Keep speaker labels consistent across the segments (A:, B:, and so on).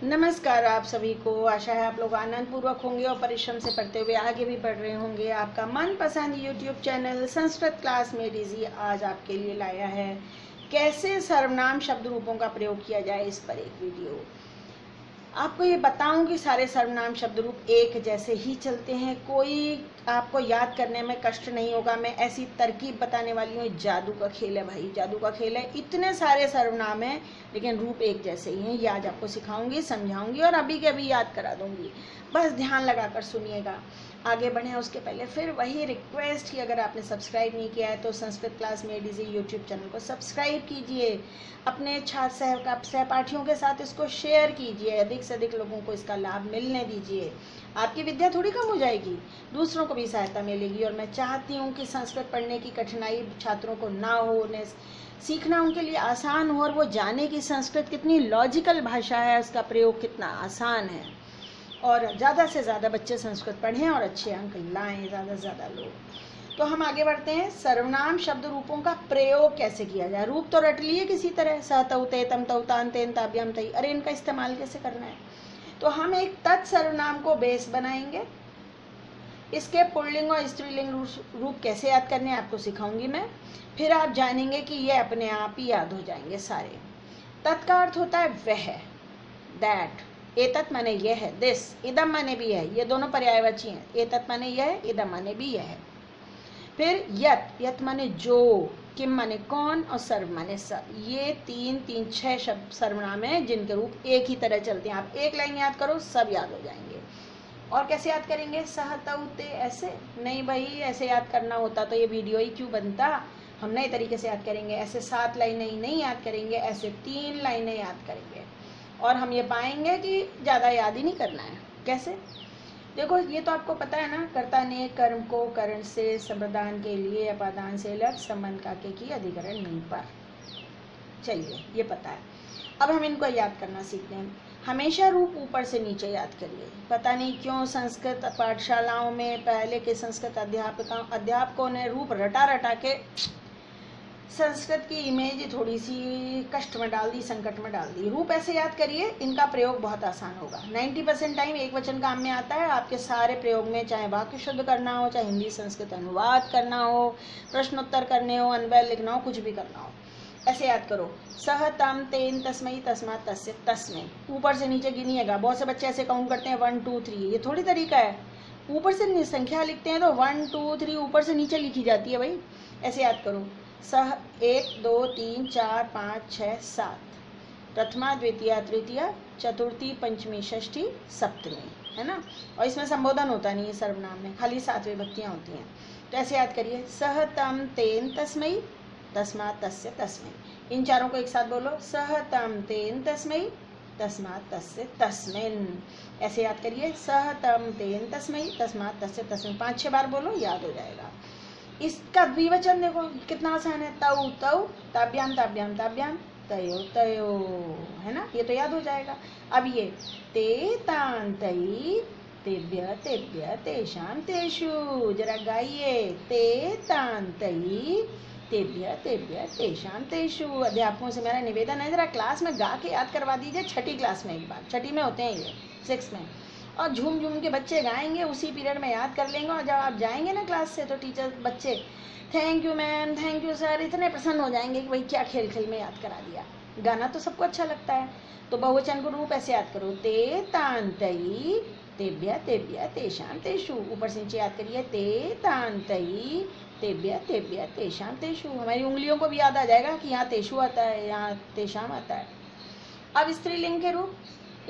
A: नमस्कार आप सभी को। आशा है आप लोग आनंद पूर्वक होंगे और परिश्रम से पढ़ते हुए आगे भी बढ़ रहे होंगे। आपका मनपसंद यूट्यूब चैनल संस्कृत क्लास में डीजी आज आपके लिए लाया है कैसे सर्वनाम शब्द रूपों का प्रयोग किया जाए, इस पर एक वीडियो। आपको ये बताऊं कि सारे सर्वनाम शब्द रूप एक जैसे ही चलते हैं, कोई आपको याद करने में कष्ट नहीं होगा। मैं ऐसी तरकीब बताने वाली हूँ, जादू का खेल है भाई, जादू का खेल है। इतने सारे सर्वनाम हैं लेकिन रूप एक जैसे ही हैं। ये आज आपको सिखाऊंगी, समझाऊंगी और अभी के अभी याद करा दूंगी। बस ध्यान लगाकर सुनिएगा। आगे बढ़े उसके पहले फिर वही रिक्वेस्ट कि अगर आपने सब्सक्राइब नहीं किया है तो संस्कृत क्लास में डीजी यूट्यूब चैनल को सब्सक्राइब कीजिए। अपने छात्र सहपाठियों के साथ इसको शेयर कीजिए, अधिक से अधिक लोगों को इसका लाभ मिलने दीजिए। आपकी विद्या थोड़ी कम हो जाएगी, दूसरों को भी सहायता मिलेगी। और मैं चाहती हूँ कि संस्कृत पढ़ने की कठिनाई छात्रों को ना हो, उन्हें सीखना उनके लिए आसान हो और वो जाने कि संस्कृत कितनी लॉजिकल भाषा है, उसका प्रयोग कितना आसान है। और ज़्यादा से ज़्यादा बच्चे संस्कृत पढ़ें और अच्छे अंक लाएं, ज़्यादा से ज़्यादा लोग। तो हम आगे बढ़ते हैं। सर्वनाम शब्द रूपों का प्रयोग कैसे किया जाए। रूप तो रट लिए किसी तरह, स तौ ते तम तौ तान तेन ताभ्याम तई, अरे इनका इस्तेमाल कैसे करना है। तो हम एक तत्सर्वनाम को बेस बनाएंगे। इसके पुल्लिंग और स्त्रीलिंग रूप कैसे याद करने हैं आपको सिखाऊंगी मैं। फिर आप जानेंगे कि ये अपने आप ही याद हो जाएंगे सारे। तत् का अर्थ होता है वह, दैट। एतत् माने यह है, दिस। इदम माने भी है, ये दोनों पर्यायवाची हैं। एतत् माने यह है, इदम माने भी यह है। फिर यत, यत माने जो, किम माने कौन और सर्व माने सब। ये तीन छह शब्द सर्वनाम है जिनके रूप एक ही तरह चलते हैं। आप एक लाइन याद करो, सब याद हो जाएंगे। और कैसे याद करेंगे। सह तौ ते, ऐसे नहीं भाई, ऐसे याद करना होता तो ये वीडियो ही क्यों बनता। हम नए तरीके से याद करेंगे। ऐसे 7 लाइनें ही नहीं याद करेंगे, ऐसे 3 लाइनें याद करेंगे। और हम ये पाएंगे कि ज़्यादा याद ही नहीं करना है। कैसे, देखो ये तो आपको पता है ना। कर्ता ने कर्म को करण से, संप्रदान के लिए अपादान से लग, संबंध का के की अधिकरण नहीं पर। चलिए ये पता है। अब हम इनको याद करना सीखते हैं। हमेशा रूप ऊपर से नीचे याद करिए। पता नहीं क्यों संस्कृत पाठशालाओं में पहले के संस्कृत अध्यापकों ने रूप रटा रटा के संस्कृत की इमेज थोड़ी सी कष्ट में डाल दी, संकट में डाल दी। रूप ऐसे याद करिए, इनका प्रयोग बहुत आसान होगा। 90% टाइम एक वचन काम में आता है आपके सारे प्रयोग में, चाहे वाक्य शुद्ध करना हो, चाहे हिंदी संस्कृत अनुवाद करना हो, प्रश्नोत्तर करने हो, अन्वय लिखना हो, कुछ भी करना हो। ऐसे याद करो। सह तम तेन तस्मई तस्मात् तस्य तस्मै। ऊपर से नीचे गिनिएगा। बहुत से बच्चे ऐसे काउंट करते हैं 1 2 3, ये थोड़ी तरीका है। ऊपर से संख्या लिखते हैं तो 1 2 3 ऊपर से नीचे लिखी जाती है भाई। ऐसे याद करो। सह 1 2 3 4 5 6 7, प्रथमा द्वितीया तृतीया चतुर्थी पंचमी षष्ठी सप्तमी, है ना। और इसमें संबोधन होता नहीं है सर्वनाम में, खाली 7 विभक्तियाँ होती हैं। तो ऐसे याद करिए। सह तम तेन तस्मई तस्मात् तस्य तस्मै। इन चारों को एक साथ बोलो। सह तम तेन तस्मै तस्मात् तस्य तस्मिन्। ऐसे याद करिए। सह तम तेन तस्मै तस्मात् तस्य तस्मिन्। 5-6 बार बोलो, याद हो जाएगा। इसका द्विवचन देखो कितना आसान है। तौ तौ, ताभ्याम ताभ्याम ताभ्याम, तयो तयो, है ना। ये तो याद हो जाएगा। अब ये ते तान तई, तेभ्य तेभ्य तेषां तेषु। जरा गाइए। ते तान तई, तेभ्य तेभ्य तेषां तेषु। अध्यापकों से मेरा निवेदन है, जरा क्लास में गा के याद करवा दीजिए। 6ठी क्लास में, एक बार 6ठी में होते हैं ये, 6 में। और झूम झूम के बच्चे गाएंगे, उसी पीरियड में याद कर लेंगे। और जब आप जाएंगे ना क्लास से तो टीचर बच्चे thank you ma'am, thank you sir, इतने प्रसन्न हो जाएंगे कि भाई क्या खेल खेल में याद करा दिया। गाना तो सबको अच्छा लगता है। तो बहुवचन को रूप ऐसे याद करो। ते तान तई, तेभ्य तेभ्य तेषां तेषु। ऊपर से नीचे याद करिए। ते तान तई, तेभ्य तेभ्य तेषां तेषु। हमारी उंगलियों को भी याद आ जाएगा कि यहाँ तेषु आता है, यहाँ तेषाम आता है। अब स्त्रीलिंग के रूप।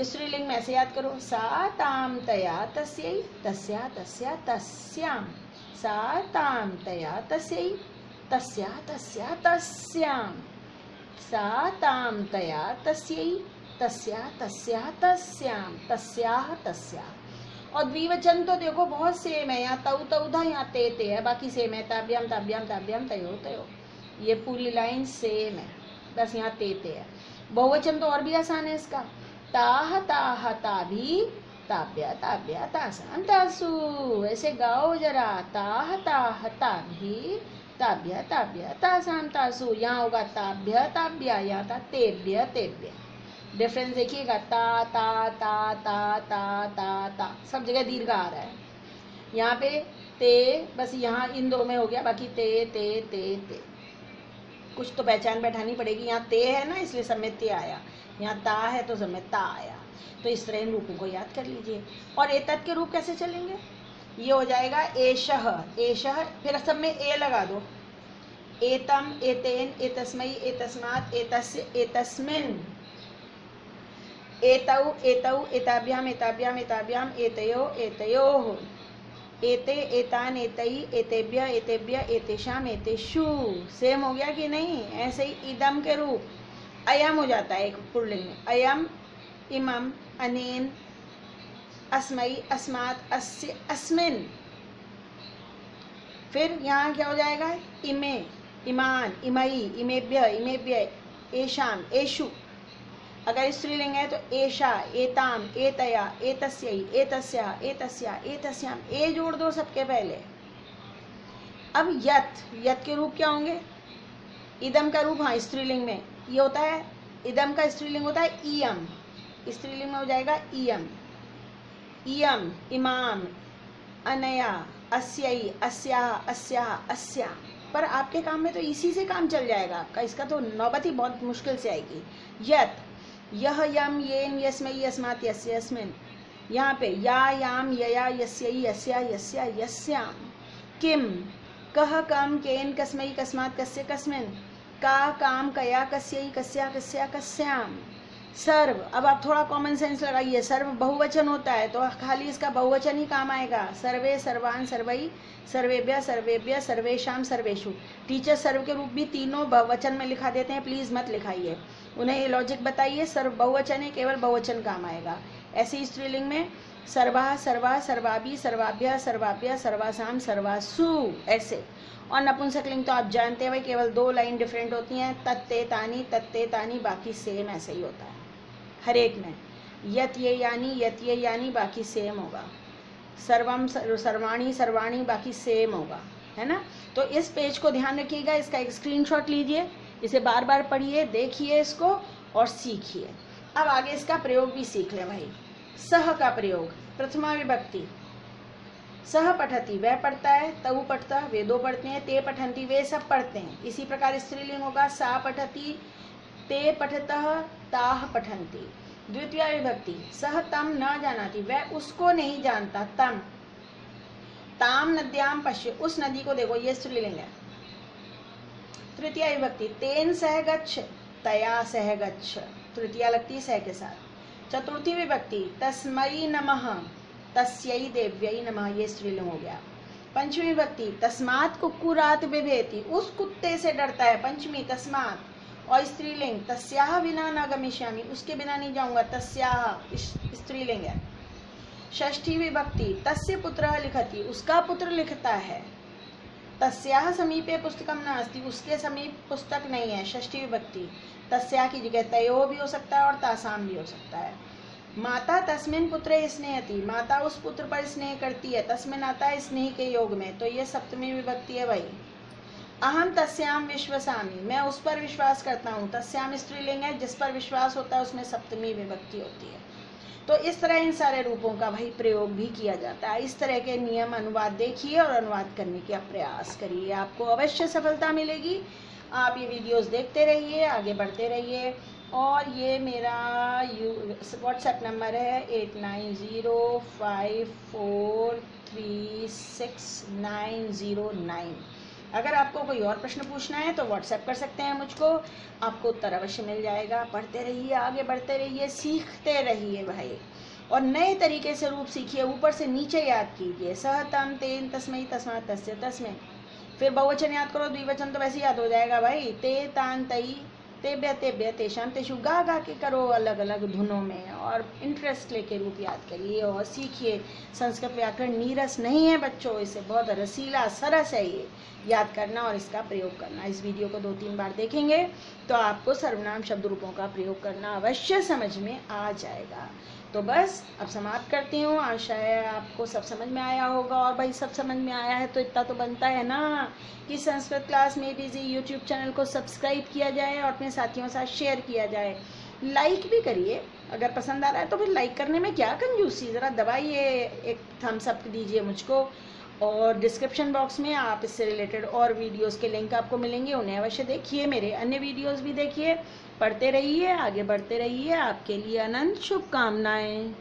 A: स्त्रीलिंग में ऐसे याद करो। सा ताम तया तस्यै, तस्या तस्या तस्याम। सा ताम तया तस्यै, तस्या तस्या तस्याम। सा ताम तया तस्यै, तस्या तस्या तस्याम, तस्याह तस्याह। और द्विवचन तो देखो बहुत सेम है। यहाँ तौ तौ था, यहाँ ते ते है, बाकी सेम है। ताभ्याम ताभ्याम ताभ्याम तयो तयो, ये पूरी लाइन सेम है, बस यहाँ ते ते है। बहुवचन तो और भी आसान है इसका। ताह ताह ताभी, ताभ्य ताभ्य तासाम तासु। ऐसे गाओ जरा। ताह ताह ताभी, ताभ्य ताभ्य तासाम तासु। यहाँ होगा ताभ्य ताभ्य, यहाँ था तेभ्य तेभ्य। डिफरेंस देखिएगा, ता ता ता ता ता ता ता, सब जगह दीर्घ आ रहा है। यहाँ पे ते, बस यहाँ इन दो में हो गया, बाकी ते ते ते ते, कुछ तो पहचान बैठानी पड़ेगी। यहाँ ते है ना, इसलिए सब में ते आया, यहाँ ता है तो सब में ता आया। तो इस तरह इन रूपों को याद कर लीजिए। और एतत् के रूप कैसे चलेंगे? ये हो जाएगा एषः, एषः, फिर सब में ए लगा दो, एतम, एतेन, एतस्मै, एतस्मात्, एतस्य, एतस्मिन्, एतौ, एतौ, एताभ्याम, एताभ्याम, एताभ्याम, एतयो, एतयोः, एते, एतान, एतई, एतेभ्य, एतेभ्य, एतेषाम, एतेषु। सेम हो गया कि नहीं? ऐसे ही इदम के रूप अयम हो जाता है एक पुल्लिंग में, अयम, इमम, अनेन, अस्मै, अस्मात्, अस्य, अस्मिन्। फिर यहाँ क्या हो जाएगा? इमे, इमान, इमई, इमेभ्य, इमेभ्य, एशाम, एषु। अगर स्त्रीलिंग है तो एषा, एताम, एतया, एतस्यै, एतस्याः, एतस्या, एतस्याम, ए जोड़ दो सबके पहले। अब यत्, यत् के रूप क्या होंगे? इदम का रूप, हाँ स्त्रीलिंग में ये होता है, इदम का स्त्रीलिंग होता है इयम, स्त्रीलिंग में हो जाएगा इयम, इयम, इमाम, अनया, अस्यै, अस्याः, अस्याः, अस्या। पर आपके काम में तो इसी से काम चल जाएगा आपका, इसका तो नौबत ही बहुत मुश्किल से आएगी। यत्, यह, यम, येन, यस्मै, यस्मात्, यस्य, यस्मिन्। यहाँ पे या, याम, यया, यस्यै, यस्या, यस्या, यस्याम। किम, कह, कम, केन, कस्मै, कस्मात्, कस्य, कस्मिन्। का, काम, कया, कस्यै, कस्या, कस्या, कस्याम। सर्व, अब आप थोड़ा कॉमन सेंस लगाइए, सर्व बहुवचन होता है तो खाली इसका बहुवचन ही काम आएगा। सर्वे, सर्वान, सर्वई, सर्वेभ्य, सर्वेभ्य, सर्वेशाम, सर्वेषु। टीचर सर्व के रूप भी तीनों बहुवचन में लिखा देते हैं, प्लीज मत लिखाइए, उन्हें ये लॉजिक बताइए। सर्व बहुवचन है, केवल बहुवचन काम आएगा। ऐसे ही स्त्रीलिंग में सर्वा, सर्वा, सर्वाभि, सर्वाभ्य, सर्वाभ्य, सर्वासाम, सर्वासु, ऐसे। और नपुंसकलिंग तो आप जानते हैं भाई, केवल 2 लाइन डिफरेंट होती हैं, तत्ते तानी, तत्ते तानी, बाकी सेम ऐसे ही होता है हर एक में। यत ये यानी, यत ये यानी, बाकी सेम होगा। सर्वम, सर्वाणी, सर्वाणी, बाकी सेम होगा, है ना। तो इस पेज को ध्यान रखिएगा, इसका एक स्क्रीनशॉट लीजिए, इसे बार बार पढ़िए, देखिए इसको और सीखिए। अब आगे इसका प्रयोग भी सीख लें भाई। सह का प्रयोग, प्रथमा विभक्ति, सह पठती, वह पढ़ता है, तऊ पठता, वे दो पढ़ते हैं, ते पठंती, वे सब पढ़ते हैं। इसी प्रकार स्त्रीलिंग होगा, सा पठती, ते पठतः, ताः पठन्ति। द्वितीया विभक्ति, सह तम न जानाति, वह उसको नहीं जानता, तम। ताम नद्याम पश्य, उस नदी को देखो, ये स्त्रीलिंग है। तृतीया विभक्ति, तेन सह गच्छ, तया सह गच्छ, तृतीया लगती सह के साथ। चतुर्थी विभक्ति, तस्मै नमः, तस्यै देव्यै नमः, ये स्त्रीलिंग हो गया। पंचमी विभक्ति, तस्मात् कुक्कुरात् बिभेति, उस कुत्ते से डरता है, पंचमी तस्मात्। और स्त्रीलिंग, तस्याः विना न गमिष्यामि, उसके बिना नहीं जाऊंगा, तस्याः स्त्रीलिंग है। षष्ठी विभक्ति, तस्य पुत्रः लिखति, उसका पुत्र लिखता है। तस्याः समीपे पुस्तकम नास्ति, उसके समीप पुस्तक नहीं है, षष्ठी विभक्ति। तस्याः की जगह तयो भी हो सकता है और तासाम भी हो सकता है। माता तस्मिन् पुत्रे स्नेहति, माता उस पुत्र पर स्नेह करती है, तस्मिन् आता है स्नेह के योग में, तो ये सप्तमी विभक्ति है भाई। अहम तस्याम विश्वसामि, मैं उस पर विश्वास करता हूँ, तस्याम स्त्रीलिंग है, जिस पर विश्वास होता है उसमें सप्तमी विभक्ति होती है। तो इस तरह इन सारे रूपों का भाई प्रयोग भी किया जाता है। इस तरह के नियम अनुवाद देखिए और अनुवाद करने का प्रयास करिए, आपको अवश्य सफलता मिलेगी। आप ये वीडियोस देखते रहिए, आगे बढ़ते रहिए। और ये मेरा व्हाट्सएप नंबर है 8905436909। अगर आपको कोई और प्रश्न पूछना है तो व्हाट्सएप कर सकते हैं मुझको, आपको उत्तर अवश्य मिल जाएगा। पढ़ते रहिए, आगे बढ़ते रहिए, सीखते रहिए भाई, और नए तरीके से रूप सीखिए, ऊपर से नीचे याद कीजिए। सह तम तेन तस्मै तस्मात् तस्य तस्मै, फिर बहुवचन याद करो, द्विवचन तो वैसे याद हो जाएगा भाई। ते तान तई, तेभ्य तेभ्य, तेषाम तेषु, गा गा के करो अलग अलग धुनों में, और इंटरेस्ट लेके रूप याद करिए और सीखिए। संस्कृत व्याकरण नीरस नहीं है बच्चों, इसे बहुत रसीला सरस है ये याद करना और इसका प्रयोग करना। इस वीडियो को 2-3 बार देखेंगे तो आपको सर्वनाम शब्द रूपों का प्रयोग करना अवश्य समझ में आ जाएगा। तो बस अब समाप्त करती हूँ, आशा है आपको सब समझ में आया होगा। और भाई सब समझ में आया है तो इतना तो बनता है ना कि संस्कृत क्लास में इजी यूट्यूब चैनल को सब्सक्राइब किया जाए और अपने साथियों के साथ शेयर किया जाए। लाइक भी करिए, अगर पसंद आ रहा है तो फिर लाइक करने में क्या कंजूसी, ज़रा दबाइए, एक थम्स अप दीजिए मुझको। और डिस्क्रिप्शन बॉक्स में आप इससे रिलेटेड और वीडियोस के लिंक आपको मिलेंगे, उन्हें अवश्य देखिए, मेरे अन्य वीडियोस भी देखिए, पढ़ते रहिए, आगे बढ़ते रहिए। आपके लिए अनंत शुभकामनाएं।